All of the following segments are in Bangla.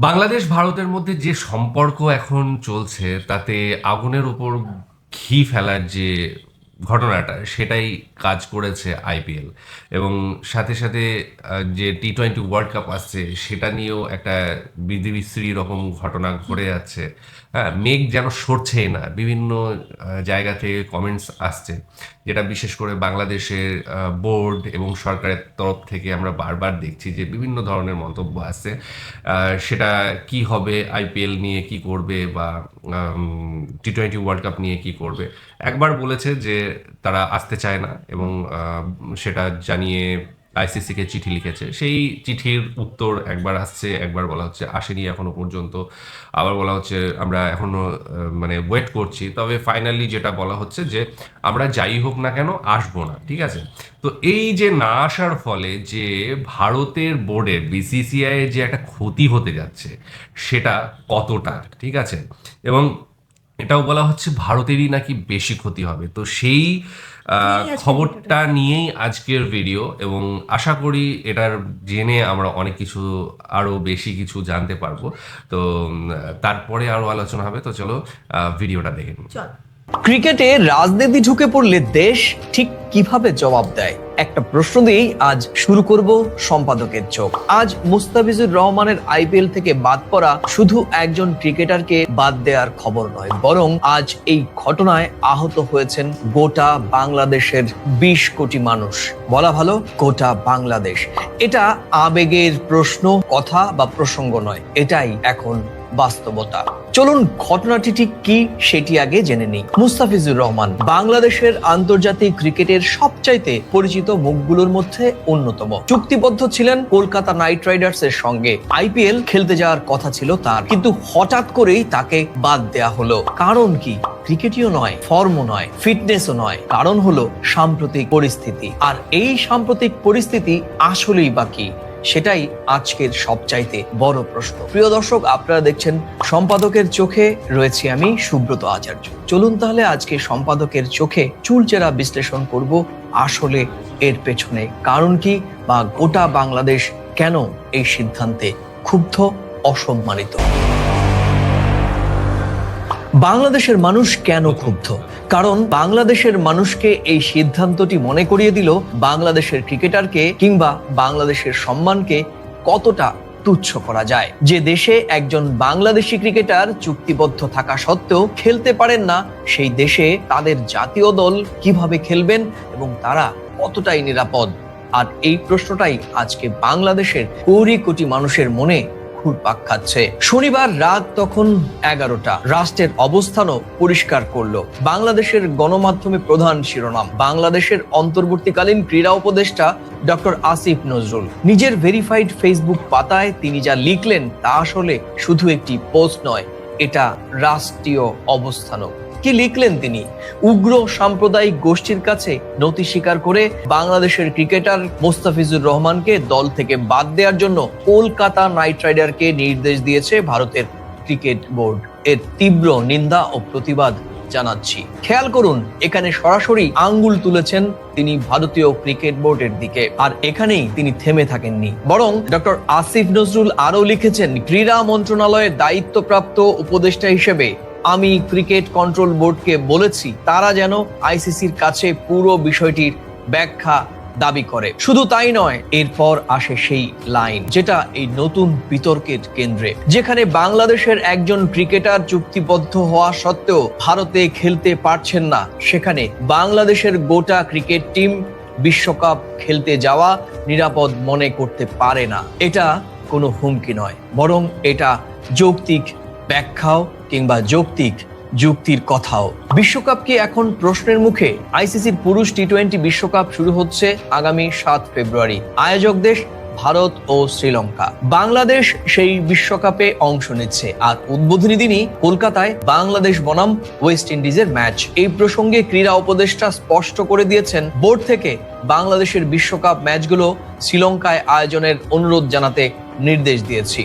বাংলাদেশ ভারতের মধ্যে যে সম্পর্ক এখন চলছে তাতে আগুনের উপর ঘি ফেলার যে ঘটনাটা সেটাই কাজ করেছে আইপিএল এবং সাথে সাথে যে টি-20 ওয়ার্ল্ড কাপ আসছে সেটা নিয়েও একটা বিধিবিস্ত্রী রকম ঘটনা ঘটে যাচ্ছে। হ্যাঁ, মেঘ যেন সরছেই না, বিভিন্ন জায়গা থেকে কমেন্টস আসছে, যেটা বিশেষ করে বাংলাদেশের বোর্ড এবং সরকারের তরফ থেকে আমরা বারবার দেখছি যে বিভিন্ন ধরনের মন্তব্য আসছে। সেটা কি হবে, আইপিএল নিয়ে কি করবে বা টি-20 ওয়ার্ল্ড কাপ নিয়ে কি করবে। একবার বলেছে যে তারা আসতে চায় না এবং সেটা জানিয়ে আইসিসিকে চিঠি লিখেছে। সেই চিঠির উত্তর একবার আসছে, একবার বলা হচ্ছে আসেনি এখনো পর্যন্ত, আবার বলা হচ্ছে আমরা এখনো মানে ওয়েট করছি। তবে ফাইনালি যেটা বলা হচ্ছে যে আমরা যাই হোক না কেন আসবো না, ঠিক আছে। তো এই যে না আসার ফলে যে ভারতের বোর্ডের বিসিসিআই এর যে একটা ক্ষতি হতে যাচ্ছে সেটা কতটা, ঠিক আছে। এবং এটাও বলা হচ্ছে ভারতেরই নাকি বেশি ক্ষতি হবে। তো সেই খবরটা নিয়েই আজকের ভিডিও, এবং আশা করি এটার জেনে আমরা অনেক কিছু আরো বেশি কিছু জানতে পারবো। তো তারপরে আরো আলোচনা হবে। তো চলো ভিডিওটা দেখে নিই। ক্রিকেটে রাজনীতি ঢুকে পড়লে দেশ ঠিক কিভাবে জবাব দেয়, একটা প্রশ্ন দিয়েই আজ শুরু করব সম্পাদকের চোখ। আজ মুস্তাফিজুর রহমানের আইপিএল থেকে বাদ পড়া শুধু একজন ক্রিকেটারকে বাদ দেওয়ার খবর নয়, বরং আজ এই ঘটনায় আহত হয়েছেন গোটা বাংলাদেশের 20 কোটি মানুষ। বলা ভালো গোটা বাংলাদেশ। এটা আবেগের প্রশ্ন, কথা বা প্রসঙ্গ নয়, এটাই এখন বাস্তবতা। চলুন ঘটনাটি ঠিক কি সেটি আগে জেনে নিই। মুস্তাফিজুর রহমান বাংলাদেশের আন্তর্জাতিক ক্রিকেটের সবচাইতে পরিচিত মুখগুলোর মধ্যে অন্যতম। চুক্তিবদ্ধ ছিলেন কলকাতা নাইট রাইডার্স এর সঙ্গে। আইপিএল খেলতে যাওয়ার কথা ছিল তার, কিন্তু হঠাৎ করেই তাকে বাদ দেয়া হলো। কারণ কি? ক্রিকেটীয় নয়, ফর্মও নয়, ফিটনেসও নয়, কারণ হলো সাম্প্রতিক পরিস্থিতি। আর এই সাম্প্রতিক পরিস্থিতি আসলেই বা কি, সেটাই আজকের সবচাইতে বড় প্রশ্ন। প্রিয় দর্শক, আপনারা দেখছেন সম্পাদকের চোখে, রয়েছি আমি সুব্রত আচার্য। চলুন তাহলে আজকে সম্পাদকের চোখে চুলচেরা বিশ্লেষণ করব আসলে এর পেছনে কারণ কি, বা গোটা বাংলাদেশ কেন এই সিদ্ধান্তে ক্ষুব্ধ, অসম্মানিত। বাংলাদেশের মানুষ কেন ক্ষুব্ধ? কারণ বাংলাদেশের মানুষকে এই সিদ্ধান্তটি মনে করিয়ে দিল বাংলাদেশের ক্রিকেটারকে কিংবা বাংলাদেশের সম্মানকে কতটা তুচ্ছ করা যায়। যে দেশে একজন বাংলাদেশি ক্রিকেটার চুক্তিবদ্ধ থাকা সত্ত্বেও খেলতে পারেন না, সেই দেশে তাদের জাতীয় দল কিভাবে খেলবেন এবং তারা কতটাই নিরাপদ? আর এই প্রশ্নটাই আজকে বাংলাদেশের কোটি কোটি মানুষের মনে ঘুরপাক খাচ্ছে। শনিবার রাত তখন 11টা, রাষ্ট্রের অবস্থানও পরিষ্কার করলো বাংলাদেশের গণমাধ্যমে প্রধান শিরোনাম। বাংলাদেশের অন্তর্বর্তীকালীন ক্রীড়া উপদেষ্টা ডক্টর আসিফ নজরুল নিজের ভেরিফাইড ফেসবুক পাতায় তিনি যা লিখলেন তা আসলে শুধু একটি পোস্ট নয়, এটা রাষ্ট্রীয় অবস্থানও। কি লিখলেন তিনি? উগ্র সাম্প্রদায়িক গোষ্ঠীর কাছে নতি স্বীকার করে বাংলাদেশের ক্রিকেটার মুস্তাফিজুর রহমানকে দল থেকে বাদ দেওয়ার জন্য কলকাতা নাইট রাইডারকে নির্দেশ দিয়েছে ভারতের ক্রিকেট বোর্ড। এর তীব্র নিন্দা ও প্রতিবাদ জানাচ্ছি। খেয়াল করুন, এখানে সরাসরি আঙ্গুল তুলেছেন তিনি ভারতীয় ক্রিকেট বোর্ডের দিকে। আর এখানেই তিনি থেমে থাকেননি, বরং ডক্টর আসিফ নজরুল আরো লিখেছেন, ক্রীড়া মন্ত্রণালয়ের দায়িত্বপ্রাপ্ত উপদেষ্টা হিসেবে আমি ক্রিকেট কন্ট্রোল বোর্ডকে বলেছি তারা যেন আইসিসির কাছে পুরো বিষয়টির ব্যাখ্যা দাবি করে। শুধু তাই নয়, এরপর আসে সেই লাইন যেটা এই নতুন বিতর্কের কেন্দ্রে, যেখানে বাংলাদেশের একজন ক্রিকেটার চুক্তিবদ্ধ হওয়া সত্ত্বেও ভারতে খেলতে পারছেন না, সেখানে বাংলাদেশের গোটা ক্রিকেট টিম বিশ্বকাপ খেলতে যাওয়া নিরাপদ মনে করতে পারে না। এটা কোনো হুমকি নয়, বরং এটা যৌক্তিক ব্যাখ্যাও কিংবা যৌক্তিক যুক্তির কথাও। বিশ্বকাপ কি এখন প্রশ্নের মুখে? আইসিসির পুরুষ টি-20 বিশ্বকাপ শুরু হচ্ছে আগামী 7 ফেব্রুয়ারি। আয়োজক দেশ ভারত ও শ্রীলঙ্কা। বাংলাদেশ সেই বিশ্বকাপে অংশ নিচ্ছে। আর উদ্বোধনী দিনই কলকাতায় বাংলাদেশ বনাম ওয়েস্ট ইন্ডিজের ম্যাচ। এই প্রসঙ্গে ক্রীড়া উপদেষ্টা স্পষ্ট করে দিয়েছেন, বোর্ড থেকে বাংলাদেশের বিশ্বকাপ ম্যাচগুলো শ্রীলঙ্কায় আয়োজনের অনুরোধ জানাতে নির্দেশ দিয়েছি।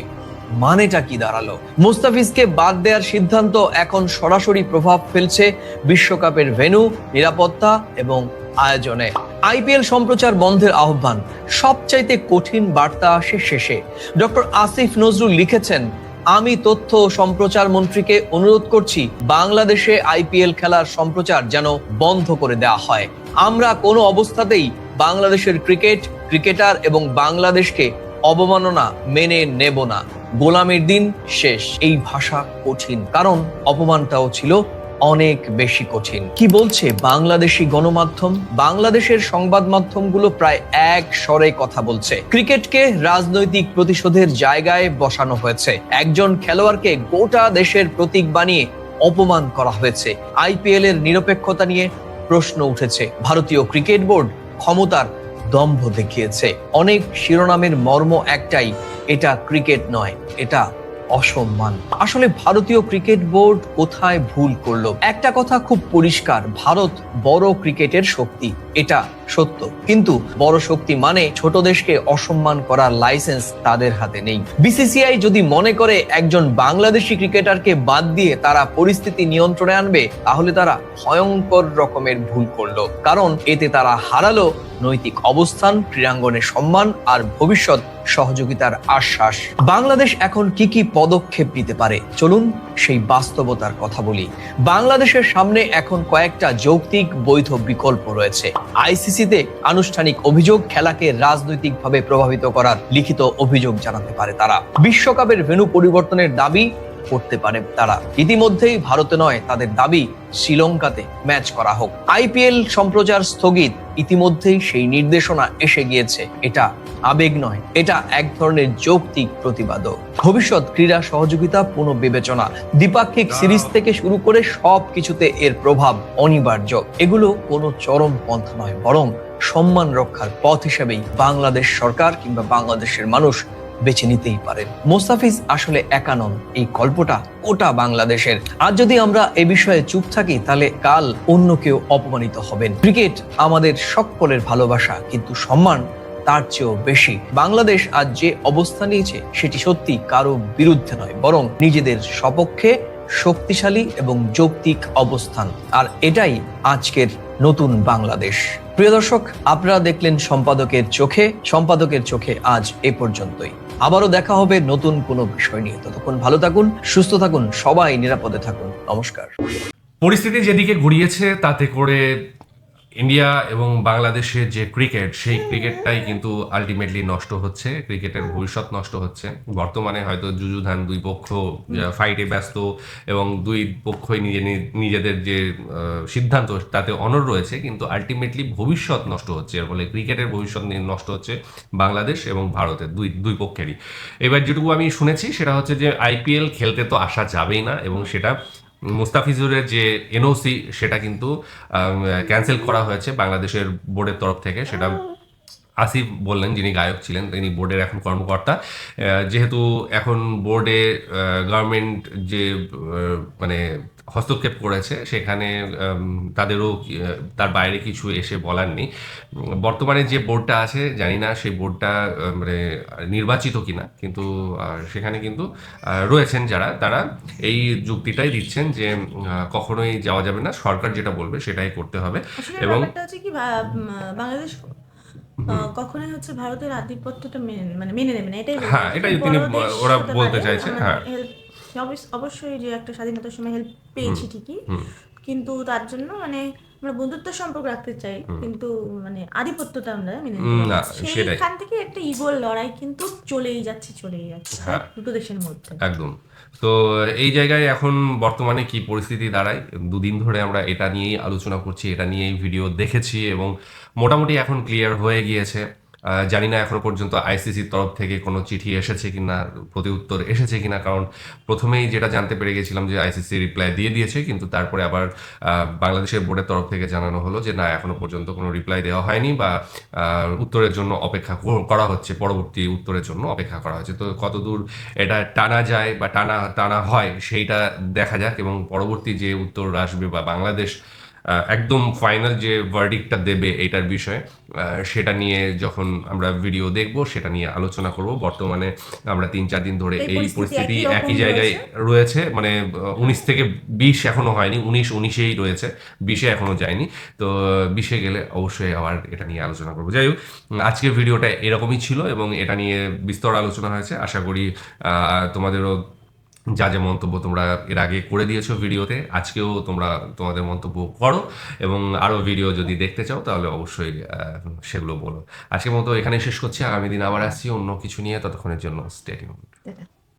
মানেটা কি দাঁড়ালো? মুস্তাফিজকে বাদ দেওয়ার সিদ্ধান্ত এখন সরাসরি প্রভাব ফেলছে বিশ্বকাপের ভেন্যু, নিরাপত্তা এবং আয়োজনে। আইপিএল সম্প্রচার বন্ধের আহ্বান, সবচাইতে কঠিন বার্তা আসে শেষে। ডক্টর আসিফ নজরুল লিখেছেন, আমি তথ্য ও সম্প্রচার মন্ত্রীকে অনুরোধ করছি বাংলাদেশে আইপিএল খেলার সম্প্রচার যেন বন্ধ করে দেওয়া হয়। আমরা কোনো অবস্থাতেই বাংলাদেশের ক্রিকেটার এবং বাংলাদেশকে অবমাননা মেনে নেব না। গোলামির দিন শেষ। এই ভাষা কঠিন, কারণ অপমানটাও ছিল অনেক বেশি কঠিন। কি বলছে বাংলাদেশি গণমাধ্যম? বাংলাদেশের সংবাদ মাধ্যমগুলো প্রায় এক স্বরে কথা বলছে। ক্রিকেটকে রাজনৈতিক প্রতিশোধের জায়গায় বসানো হয়েছে। একজন খেলোয়াড়কে গোটা দেশের প্রতীক বানিয়ে অপমান করা হয়েছে। আইপিএল এর নিরপেক্ষতা নিয়ে প্রশ্ন উঠেছে। ভারতীয় ক্রিকেট বোর্ড ক্ষমতার দম্ভ দেখিয়েছে। অনেক শিরোনামের মর্ম একটাই, এটা ক্রিকেট নয়, এটা অসম্মান। আসলে ভারতীয় ক্রিকেট বোর্ড কোথায় ভুল করলো? একটা কথা খুব পরিষ্কার, ভারত বড় ক্রিকেটের শক্তি, এটা সত্য। কিন্তু বড় শক্তি মানে ছোট দেশকে অসম্মান করার লাইসেন্স তাদের হাতে নেই। বিসিসিআই যদি মনে করে একজন বাংলাদেশি ক্রিকেটারকে বাদ দিয়ে তারা পরিস্থিতি নিয়ন্ত্রণে আনবে, তাহলে তারা ভয়ঙ্কর রকমের ভুল করলো। কারণ এতে তারা হারালো নৈতিক অবস্থান, ক্রীড়াঙ্গনের সম্মান আর ভবিষ্যৎ সহযোগিতার আশ্বাস। বাংলাদেশ এখন কি কি পদক্ষেপ নিতে পারে, চলুন সেই বাস্তবতার কথা বলি। বাংলাদেশের সামনে এখন কয়েকটা যৌক্তিক বৈধ বিকল্প রয়েছে। আইসিসিতে আনুষ্ঠানিক অভিযোগ, খেলাকে রাজনৈতিকভাবে প্রভাবিত করার লিখিত অভিযোগ জানাতে পারে তারা। বিশ্বকাপের ভেন্যু পরিবর্তনের দাবি করতে পারে তারা। ইতিমধ্যেই ভারতে নয়, তাদের দাবি শ্রীলঙ্কাতে ম্যাচ করা হোক। আইপিএল সম্প্রচার স্থগিত, ইতিমধ্যেই সেই নির্দেশনা এসে গিয়েছে। এটা আবেগ নয়, এটা এক ধরনের যৌক্তিক প্রতিবাদও। ভবিষ্যৎ ক্রীড়া সহযোগিতা পুনঃবিবেচনা, দ্বিপাক্ষিক সিরিজ থেকে শুরু করে সবকিছুতে এর প্রভাব অনিবার্য। এগুলো কোনো চরম পন্থা নয়, বরং সম্মান রক্ষার পথ হিসেবেই বাংলাদেশ সরকার কিংবা বাংলাদেশের মানুষ বেছে নিতেই পারেন। মোস্তাফিজ আসলে একা নন, এই গল্পটা গোটা বাংলাদেশের। আর যদি আমরা এ বিষয়ে চুপ থাকি, তাহলে কাল অন্য কেউ অপমানিত হবেন। ক্রিকেট আমাদের সকলের ভালোবাসা, কিন্তু সম্মান তার চেয়েও বেশি। বাংলাদেশ আজ যে অবস্থা নিয়েছে সেটি সত্যি কারো বিরুদ্ধে নয়, বরং নিজেদের সপক্ষে শক্তিশালী এবং যৌক্তিক অবস্থান। আর এটাই আজকের নতুন বাংলাদেশ। প্রিয় দর্শক, আপনারা দেখলেন সম্পাদকের চোখে আজ এ পর্যন্তই। আবারও দেখা হবে নতুন কোনো বিষয় নিয়ে। ততক্ষণ ভালো থাকুন, সুস্থ থাকুন, সবাই নিরাপদে থাকুন। নমস্কার। পরিস্থিতি যেদিকে ঘুরিয়েছে তাতে করে ইন্ডিয়া এবং বাংলাদেশের যে ক্রিকেট, সেই ক্রিকেটটাই কিন্তু আলটিমেটলি নষ্ট হচ্ছে, ক্রিকেটের ভবিষ্যৎ নষ্ট হচ্ছে। বর্তমানে হয়তো যুযুধান, দুই পক্ষ ফাইটে ব্যস্ত এবং দুই পক্ষই নিজেদের যে সিদ্ধান্ত তাতে অনড় রয়েছে, কিন্তু আলটিমেটলি ভবিষ্যৎ নষ্ট হচ্ছে। এর ফলে ক্রিকেটের ভবিষ্যৎ নষ্ট হচ্ছে বাংলাদেশ এবং ভারতের দুই পক্ষেরই। এবার যেটুকু আমি শুনেছি সেটা হচ্ছে যে আইপিএল খেলতে তো আসা যাবেই না, এবং সেটা মুস্তাফিজুরের যে এনওসি সেটা কিন্তু ক্যান্সেল করা হয়েছে বাংলাদেশের বোর্ডের তরফ থেকে। সেটা আসিফ বললেন, যিনি গায়ক ছিলেন, তিনি বোর্ডের এখন কর্মকর্তা। যেহেতু এখন বোর্ডে গভর্নমেন্ট যে মানে হস্তক্ষেপ করেছে, সেখানে তাদেরও তার বাইরে কিছু এসে বলার নেই। বর্তমানে যে বোর্ডটা আছে, জানি না সেই বোর্ডটা মানে নির্বাচিত কিনা, কিন্তু সেখানে কিন্তু রয়েছেন যারা, তারা এই যুক্তিটাই দিচ্ছেন যে কখনোই যাওয়া যাবে না, সরকার যেটা বলবে সেটাই করতে হবে। এবং বাংলাদেশ কখনোই হচ্ছে ভারতের আধিপত্যটা মেনে নেবে না, এটাই হ্যাঁ, এটাই তিনি ওরা বলতে চাইছে। হ্যাঁ, অবশ্যই যে একটা স্বাধীনতার সময় হেল্প পেয়েছি ঠিকই, কিন্তু তার জন্য আমরা বন্ধুত্ব সম্পর্ক রাখতে চাই, কিন্তু আধিপত্যটা আমরা মেনে নিতে না, সেটাই। সেইখান থেকে একটা ইগোর লড়াই কিন্তু চলেই যাচ্ছে হ্যাঁ, দুটো দেশের মধ্যে একদম। তো এই জায়গায় এখন বর্তমানে কি পরিস্থিতি দাঁড়ায়, দুদিন ধরে আমরা এটা নিয়েই আলোচনা করছি, এটা নিয়েই ভিডিও দেখেছি, এবং মোটামুটি এখন ক্লিয়ার হয়ে গিয়েছে। জানি না এখনো পর্যন্ত আইসিসির তরফ থেকে কোনো চিঠি এসেছে কিনা, প্রতি উত্তর এসেছে কিনা, কারণ প্রথমেই যেটা জানতে পেরে গেছিলাম যে আইসিসি রিপ্লাই দিয়ে দিয়েছে, কিন্তু তারপরে আবার বাংলাদেশের বোর্ডের তরফ থেকে জানানো হলো যে না, এখনো পর্যন্ত কোনো রিপ্লাই দেওয়া হয়নি, বা উত্তরের জন্য অপেক্ষা করা হচ্ছে, পরবর্তী উত্তরের জন্য অপেক্ষা করা হচ্ছে। তো কতদূর এটা টানা যায় বা টানা হয় সেইটা দেখা যাক, এবং পরবর্তী যে উত্তর আসবে বা বাংলাদেশ একদম ফাইনাল যে ভার্ডিক্টটা দেবে এটার বিষয়ে, সেটা নিয়ে যখন আমরা ভিডিও দেখব, সেটা নিয়ে আলোচনা করব। বর্তমানে আমরা 3-4 দিন ধরে এই পরিস্থিতি একই জায়গায় রয়েছে, 19 থেকে 20 এখনো হয়নি, 19-19-এই রয়েছে, 20-এ এখনো যায়নি। তো 20-এ গেলে অবশ্যই আবার এটা নিয়ে আলোচনা করবো। যাই হোক, আজকের ভিডিওটা এরকমই ছিল এবং এটা নিয়ে বিস্তর আলোচনা হয়েছে। আশা করি তোমাদেরও যা যা মন্তব্য তোমরা এর আগে করে দিয়েছো ভিডিওতে, আজকেও তোমরা তোমাদের মন্তব্য করো, এবং আরও ভিডিও যদি দেখতে চাও তাহলে অবশ্যই সেগুলো বলো। আজকের মতো এখানে শেষ করছি, আগামী দিন আবার আসছি অন্য কিছু নিয়ে, ততক্ষণের জন্য স্টে টিউনড।